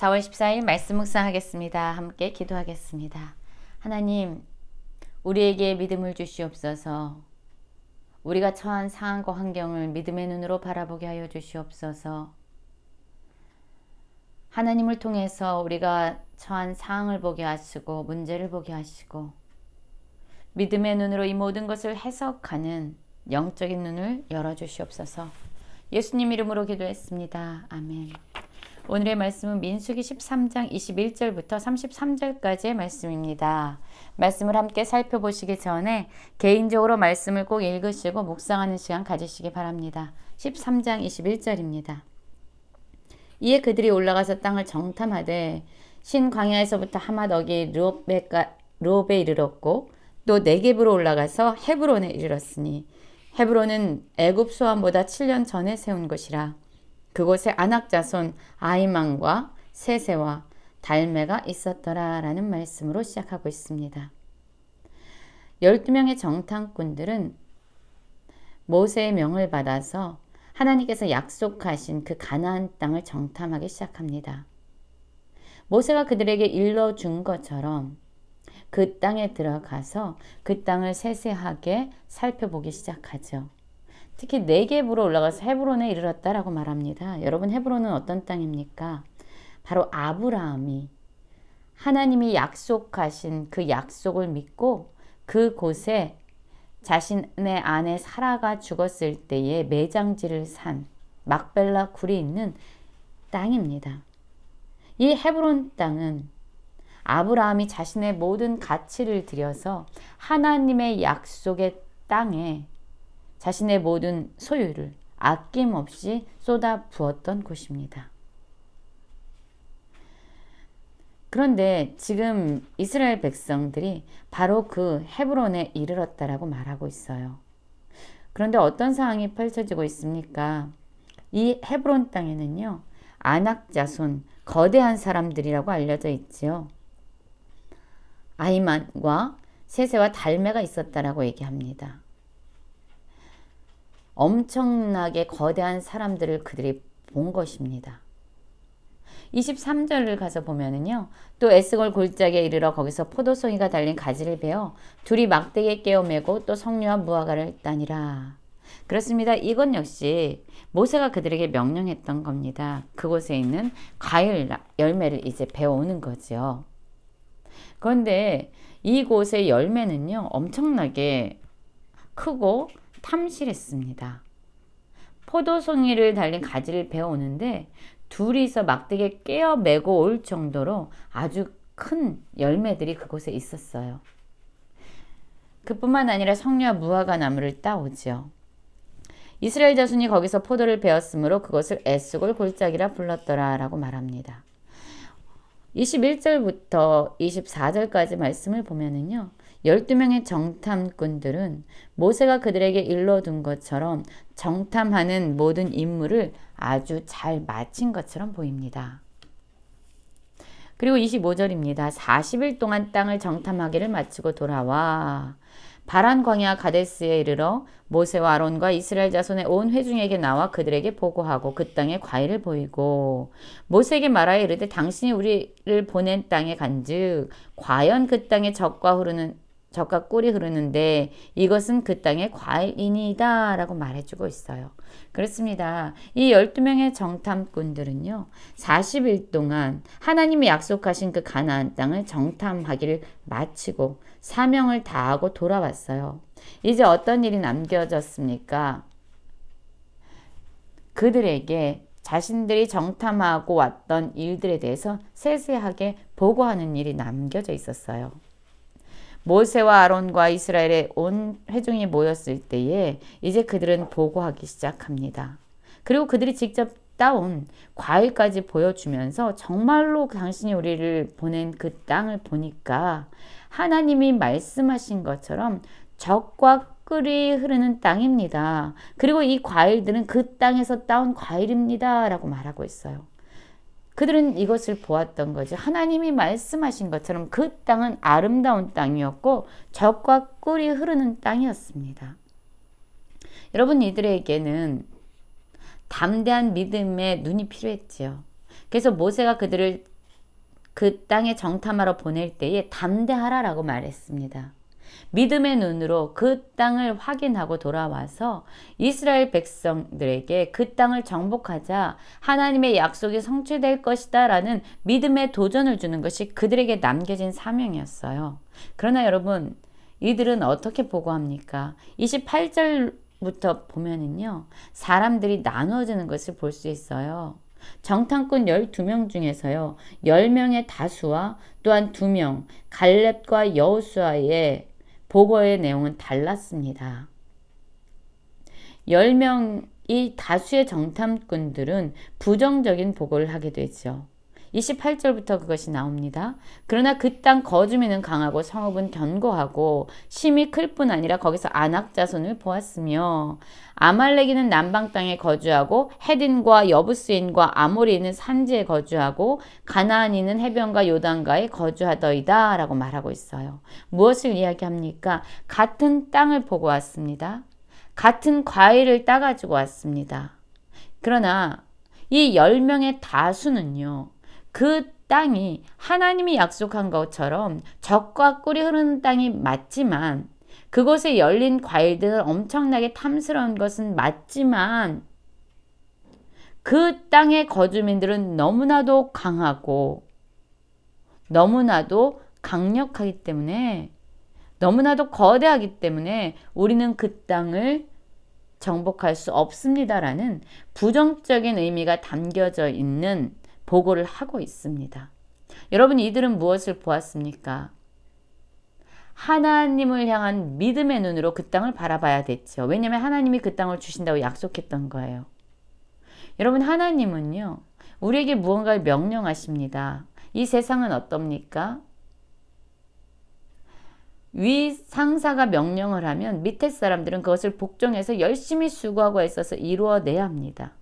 4월 14일 말씀 묵상하겠습니다. 함께 기도하겠습니다. 하나님, 우리에게 믿음을 주시옵소서. 우리가 처한 상황과 환경을 믿음의 눈으로 바라보게 하여 주시옵소서. 하나님을 통해서 우리가 처한 상황을 보게 하시고 문제를 보게 하시고 믿음의 눈으로 이 모든 것을 해석하는 영적인 눈을 열어주시옵소서. 예수님 이름으로 기도했습니다. 아멘. 오늘의 말씀은 민수기 13장 21절부터 33절까지의 말씀입니다. 말씀을 함께 살펴보시기 전에 개인적으로 말씀을 꼭 읽으시고 묵상하는 시간 가지시기 바랍니다. 13장 21절입니다. 이에 그들이 올라가서 땅을 정탐하되 신 광야에서부터 하맛-어기 르홉에 이르렀고 또 네겝으로 올라가서 헤브론에 이르렀으니 헤브론은 애굽 소환보다 7년 전에 세운 곳이라. 그곳에 아낙 자손 아히만과 세세와 달메가 있었더라 라는 말씀으로 시작하고 있습니다. 12명의 정탐꾼들은 모세의 명을 받아서 하나님께서 약속하신 그 가나안 땅을 정탐하기 시작합니다. 모세가 그들에게 일러준 것처럼 그 땅에 들어가서 그 땅을 세세하게 살펴보기 시작하죠. 특히 네겝으로 올라가서 헤브론에 이르렀다라고 말합니다. 여러분, 헤브론은 어떤 땅입니까? 바로 아브라함이 하나님이 약속하신 그 약속을 믿고 그곳에 자신의 아내 사라가 죽었을 때에 매장지를 산 막벨라 굴이 있는 땅입니다. 이 헤브론 땅은 아브라함이 자신의 모든 가치를 들여서 하나님의 약속의 땅에 자신의 모든 소유를 아낌없이 쏟아 부었던 곳입니다. 그런데 지금 이스라엘 백성들이 바로 그 헤브론에 이르렀다라고 말하고 있어요. 그런데 어떤 상황이 펼쳐지고 있습니까? 이 헤브론 땅에는요, 아낙 자손, 거대한 사람들이라고 알려져 있지요. 아히만과 세세와 달메가 있었다라고 얘기합니다. 엄청나게 거대한 사람들을 그들이 본 것입니다. 23절을 가서 보면은요, 또 에스골 골짜기에 이르러 거기서 포도송이가 달린 가지를 베어 둘이 막대기에 깨어 메고 또 석류와 무화과를 따니라. 그렇습니다. 이건 역시 모세가 그들에게 명령했던 겁니다. 그곳에 있는 과일 열매를 이제 베어오는 거죠. 그런데 이곳의 열매는요, 엄청나게 크고 탐실했습니다. 포도송이를 달린 가지를 베어오는데 둘이서 막대기에 깨어 메고 올 정도로 아주 큰 열매들이 그곳에 있었어요. 그뿐만 아니라 석류와 무화과 나무를 따오죠. 이스라엘 자손이 거기서 포도를 베었으므로 그것을 에스골 골짜기라 불렀더라 라고 말합니다. 21절부터 24절까지 말씀을 보면은요, 12명의 정탐꾼들은 모세가 그들에게 일러둔 것처럼 정탐하는 모든 임무를 아주 잘 마친 것처럼 보입니다. 그리고 25절입니다. 40일 동안 땅을 정탐하기를 마치고 돌아와 바란 광야 가데스에 이르러 모세와 아론과 이스라엘 자손의 온 회중에게 나와 그들에게 보고하고 그 땅에 과일을 보이고 모세에게 말하여 이르되 당신이 우리를 보낸 땅에 간즉 과연 그 땅에 젖과 꿀이 흐르는데 이것은 그 땅의 과일이니이다 라고 말해주고 있어요. 그렇습니다. 이 12명의 정탐꾼들은요, 40일 동안 하나님이 약속하신 그 가나안 땅을 정탐하기를 마치고 사명을 다하고 돌아왔어요. 이제 어떤 일이 남겨졌습니까? 그들에게 자신들이 정탐하고 왔던 일들에 대해서 세세하게 보고하는 일이 남겨져 있었어요. 모세와 아론과 이스라엘의 온 회중이 모였을 때에 이제 그들은 보고하기 시작합니다. 그리고 그들이 직접 따온 과일까지 보여주면서 정말로 당신이 우리를 보낸 그 땅을 보니까 하나님이 말씀하신 것처럼 젖과 꿀이 흐르는 땅입니다. 그리고 이 과일들은 그 땅에서 따온 과일입니다 라고 말하고 있어요. 그들은 이것을 보았던 거죠. 하나님이 말씀하신 것처럼 그 땅은 아름다운 땅이었고 젖과 꿀이 흐르는 땅이었습니다. 여러분, 이들에게는 담대한 믿음의 눈이 필요했지요. 그래서 모세가 그들을 그 땅에 정탐하러 보낼 때에 담대하라라고 말했습니다. 믿음의 눈으로 그 땅을 확인하고 돌아와서 이스라엘 백성들에게 그 땅을 정복하자 하나님의 약속이 성취될 것이다 라는 믿음의 도전을 주는 것이 그들에게 남겨진 사명이었어요. 그러나 여러분, 이들은 어떻게 보고합니까? 28절부터 보면은요, 사람들이 나누어지는 것을 볼 수 있어요. 정탐꾼 12명 중에서요, 10명의 다수와 또한 2명, 갈렙과 여호수아의 보고의 내용은 달랐습니다. 10명이 다수의 정탐꾼들은 부정적인 보고를 하게 되죠. 28절부터 그것이 나옵니다. 그러나 그 땅 거주민은 강하고 성읍은 견고하고 심이 클 뿐 아니라 거기서 아낙 자손을 보았으며 아말렉인은 남방 땅에 거주하고 헤딘과 여부스인과 아모리인은 산지에 거주하고 가나안인은 해변과 요단가에 거주하더이다 라고 말하고 있어요. 무엇을 이야기합니까? 같은 땅을 보고 왔습니다. 같은 과일을 따가지고 왔습니다. 그러나 이 10명의 다수는요, 그 땅이 하나님이 약속한 것처럼 젖과 꿀이 흐르는 땅이 맞지만, 그곳에 열린 과일들은 엄청나게 탐스러운 것은 맞지만, 그 땅의 거주민들은 너무나도 강하고 너무나도 강력하기 때문에, 너무나도 거대하기 때문에 우리는 그 땅을 정복할 수 없습니다라는 부정적인 의미가 담겨져 있는 보고를 하고 있습니다. 여러분, 이들은 무엇을 보았습니까? 하나님을 향한 믿음의 눈으로 그 땅을 바라봐야 됐죠. 왜냐하면 하나님이 그 땅을 주신다고 약속했던 거예요. 여러분, 하나님은요, 우리에게 무언가를 명령하십니다. 이 세상은 어떻습니까? 위 상사가 명령을 하면 밑에 사람들은 그것을 복종해서 열심히 수고하고 애써서 이루어내야 합니다.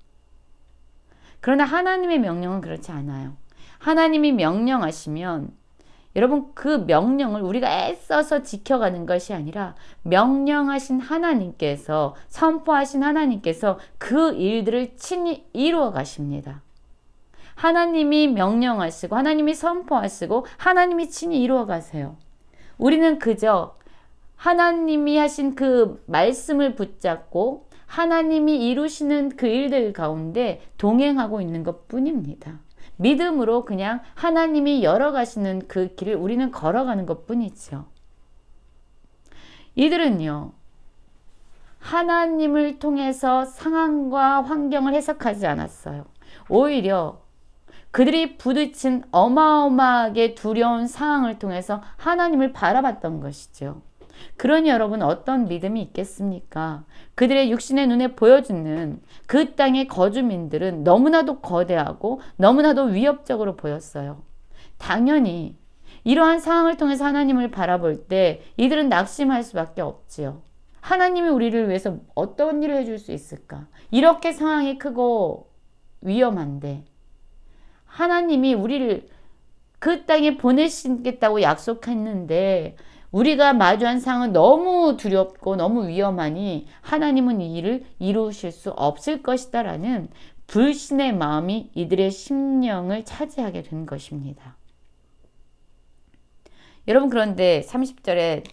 그러나 하나님의 명령은 그렇지 않아요. 하나님이 명령하시면 여러분, 그 명령을 우리가 애써서 지켜가는 것이 아니라 명령하신 하나님께서, 선포하신 하나님께서 그 일들을 친히 이루어 가십니다. 하나님이 명령하시고 하나님이 선포하시고 하나님이 친히 이루어 가세요. 우리는 그저 하나님이 하신 그 말씀을 붙잡고 하나님이 이루시는 그 일들 가운데 동행하고 있는 것 뿐입니다. 믿음으로 그냥 하나님이 열어가시는 그 길을 우리는 걸어가는 것 뿐이죠. 이들은요, 하나님을 통해서 상황과 환경을 해석하지 않았어요. 오히려 그들이 부딪힌 어마어마하게 두려운 상황을 통해서 하나님을 바라봤던 것이죠. 그러니 여러분, 어떤 믿음이 있겠습니까? 그들의 육신의 눈에 보여주는 그 땅의 거주민들은 너무나도 거대하고 너무나도 위협적으로 보였어요. 당연히 이러한 상황을 통해서 하나님을 바라볼 때 이들은 낙심할 수밖에 없지요. 하나님이 우리를 위해서 어떤 일을 해줄 수 있을까? 이렇게 상황이 크고 위험한데 하나님이 우리를 그 땅에 보내시겠다고 약속했는데 우리가 마주한 상황은 너무 두렵고 너무 위험하니 하나님은 이 일을 이루실 수 없을 것이다 라는 불신의 마음이 이들의 심령을 차지하게 된 것입니다. 여러분, 그런데 30절에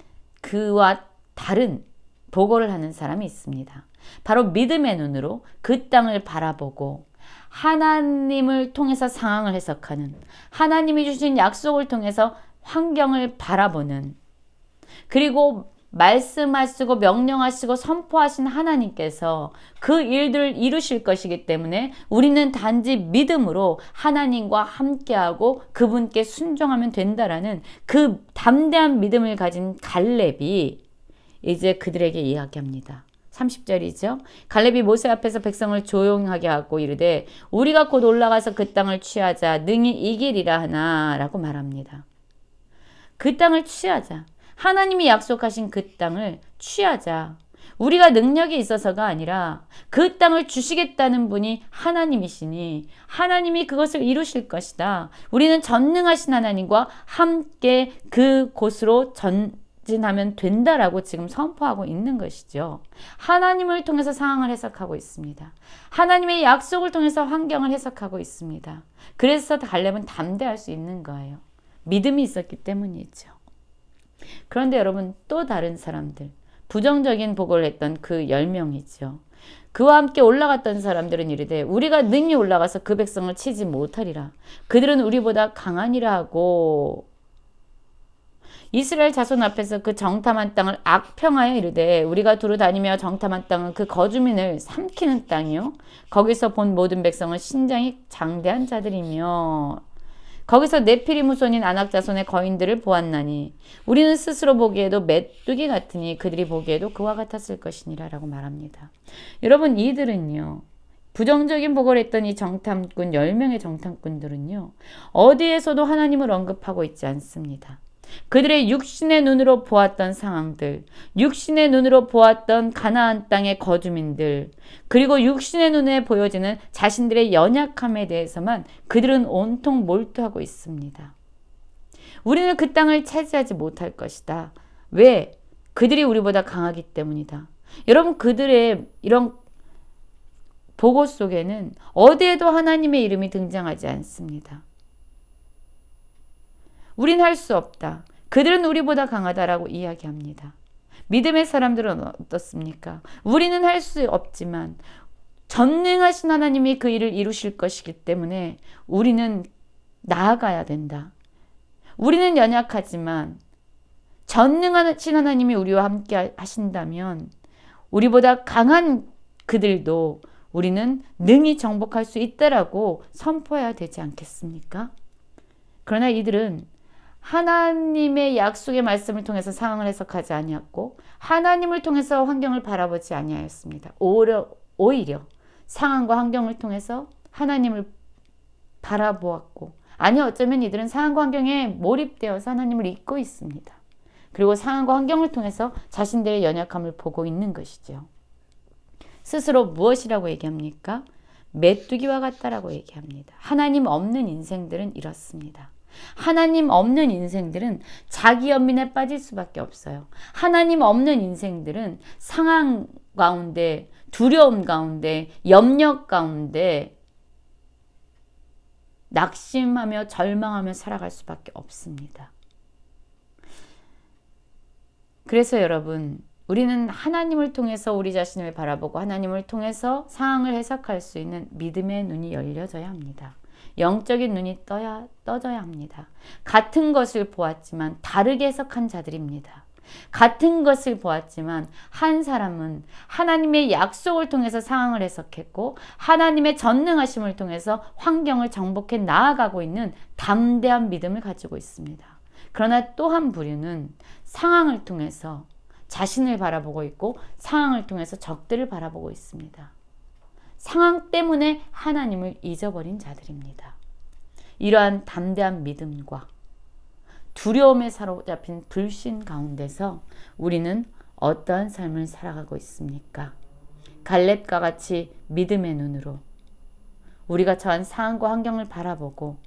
그와 다른 보고를 하는 사람이 있습니다. 바로 믿음의 눈으로 그 땅을 바라보고 하나님을 통해서 상황을 해석하는, 하나님이 주신 약속을 통해서 환경을 바라보는, 그리고 말씀하시고 명령하시고 선포하신 하나님께서 그 일들을 이루실 것이기 때문에 우리는 단지 믿음으로 하나님과 함께하고 그분께 순종하면 된다라는 그 담대한 믿음을 가진 갈렙이 이제 그들에게 이야기합니다. 30절이죠. 갈렙이 모세 앞에서 백성을 조용하게 하고 이르되 우리가 곧 올라가서 그 땅을 취하자 능히 이기리라 하나 라고 말합니다. 그 땅을 취하자. 하나님이 약속하신 그 땅을 취하자. 우리가 능력이 있어서가 아니라 그 땅을 주시겠다는 분이 하나님이시니 하나님이 그것을 이루실 것이다. 우리는 전능하신 하나님과 함께 그곳으로 직진하면 된다라고 지금 선포하고 있는 것이죠. 하나님을 통해서 상황을 해석하고 있습니다. 하나님의 약속을 통해서 환경을 해석하고 있습니다. 그래서 갈렙은 담대할 수 있는 거예요. 믿음이 있었기 때문이죠. 그런데 여러분, 또 다른 사람들, 부정적인 보고를 했던 그 10명이죠. 그와 함께 올라갔던 사람들은 이르되 우리가 능히 올라가서 그 백성을 치지 못하리라. 그들은 우리보다 강하니라 하고 이스라엘 자손 앞에서 그 정탐한 땅을 악평하여 이르되 우리가 두루 다니며 정탐한 땅은 그 거주민을 삼키는 땅이요 거기서 본 모든 백성은 신장이 장대한 자들이며 거기서 네피림 후손인 아낙 자손의 거인들을 보았나니 우리는 스스로 보기에도 메뚜기 같으니 그들이 보기에도 그와 같았을 것이니라 라고 말합니다. 여러분, 이들은요, 부정적인 보고를 했던 이 정탐꾼 10명의 정탐꾼들은요, 어디에서도 하나님을 언급하고 있지 않습니다. 그들의 육신의 눈으로 보았던 상황들, 육신의 눈으로 보았던 가나안 땅의 거주민들, 그리고 육신의 눈에 보여지는 자신들의 연약함에 대해서만 그들은 온통 몰두하고 있습니다. 우리는 그 땅을 차지하지 못할 것이다. 왜? 그들이 우리보다 강하기 때문이다. 여러분, 그들의 이런 보고 속에는 어디에도 하나님의 이름이 등장하지 않습니다. 우린 할 수 없다. 그들은 우리보다 강하다라고 이야기합니다. 믿음의 사람들은 어떻습니까? 우리는 할 수 없지만 전능하신 하나님이 그 일을 이루실 것이기 때문에 우리는 나아가야 된다. 우리는 연약하지만 전능하신 하나님이 우리와 함께 하신다면 우리보다 강한 그들도 우리는 능히 정복할 수 있다라고 선포해야 되지 않겠습니까? 그러나 이들은 하나님의 약속의 말씀을 통해서 상황을 해석하지 아니했고 하나님을 통해서 환경을 바라보지 아니하였습니다. 오히려 상황과 환경을 통해서 하나님을 바라보았고 어쩌면 이들은 상황과 환경에 몰입되어서 하나님을 잊고 있습니다. 그리고 상황과 환경을 통해서 자신들의 연약함을 보고 있는 것이죠. 스스로 무엇이라고 얘기합니까? 메뚜기와 같다라고 얘기합니다. 하나님 없는 인생들은 이렇습니다. 하나님 없는 인생들은 자기 연민에 빠질 수밖에 없어요. 하나님 없는 인생들은 상황 가운데, 두려움 가운데, 염려 가운데 낙심하며 절망하며 살아갈 수밖에 없습니다. 그래서 여러분, 우리는 하나님을 통해서 우리 자신을 바라보고 하나님을 통해서 상황을 해석할 수 있는 믿음의 눈이 열려져야 합니다. 영적인 눈이 떠져야 합니다. 같은 것을 보았지만 다르게 해석한 자들입니다. 같은 것을 보았지만 한 사람은 하나님의 약속을 통해서 상황을 해석했고 하나님의 전능하심을 통해서 환경을 정복해 나아가고 있는 담대한 믿음을 가지고 있습니다. 그러나 또 한 부류는 상황을 통해서 자신을 바라보고 있고 상황을 통해서 적들을 바라보고 있습니다. 상황 때문에 하나님을 잊어버린 자들입니다. 이러한 담대한 믿음과 두려움에 사로잡힌 불신 가운데서 우리는 어떠한 삶을 살아가고 있습니까? 갈렙과 같이 믿음의 눈으로 우리가 처한 상황과 환경을 바라보고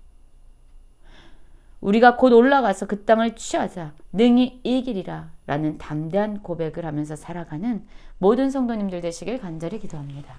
우리가 곧 올라가서 그 땅을 취하자 능히 이기리라 라는 담대한 고백을 하면서 살아가는 모든 성도님들 되시길 간절히 기도합니다.